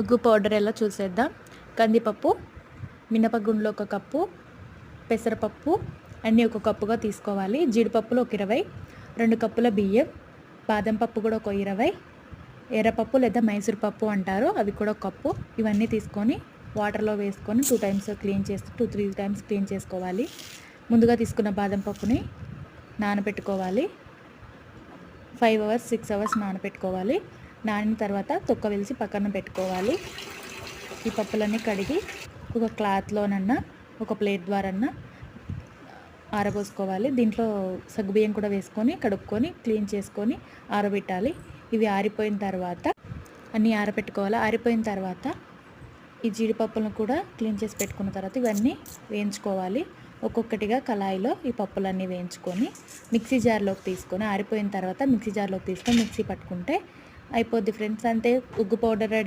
ఉగ్గు పౌడర్ ఎలా చూసేద్దాం. కందిపప్పు, మినపగుండ్లు 1 కప్పు, పెసరపప్పు అన్నీ 1 కప్పుగా తీసుకోవాలి. జీడిపప్పులు ఒక 20, 2 కప్పుల బియ్యం, బాదం పప్పు కూడా ఒక 20, ఎర్రపప్పు లేదా మైసూర్ పప్పు అంటారు, అవి కూడా 1 కప్పు. ఇవన్నీ తీసుకొని వాటర్లో వేసుకొని 2 టైమ్స్ క్లీన్ చేసి 2-3 టైమ్స్ క్లీన్ చేసుకోవాలి. ముందుగా తీసుకున్న బాదం పప్పుని నానబెట్టుకోవాలి. 5 అవర్స్ 6 అవర్స్ నానబెట్టుకోవాలి. నానిన తర్వాత తొక్క వెలిసి పక్కన పెట్టుకోవాలి. ఈ పప్పులన్నీ కడిగి ఒక క్లాత్లోనన్నా ఒక ప్లేట్ ద్వారన్నా ఆరబోసుకోవాలి. దీంట్లో సగ్గుబియ్యం కూడా వేసుకొని కడుక్కొని క్లీన్ చేసుకొని ఆరబెట్టాలి. ఇవి ఆరిపోయిన తర్వాత అన్నీ ఆరబెట్టుకోవాలి. ఆరిపోయిన తర్వాత ఈ జీడిపప్పులను కూడా క్లీన్ చేసి పెట్టుకున్న తర్వాత ఇవన్నీ వేయించుకోవాలి. ఒక్కొక్కటిగా కళాయిలో ఈ పప్పులన్నీ వేయించుకొని మిక్సీ జార్లోకి తీసుకొని ఆరిపోయిన తర్వాత మిక్సీ జార్లోకి తీసుకొని మిక్సీ పట్టుకుంటే అయిపోద్ది ఫ్రెండ్స్. అంతే, ఉగ్గు పౌడర్ రెడీ.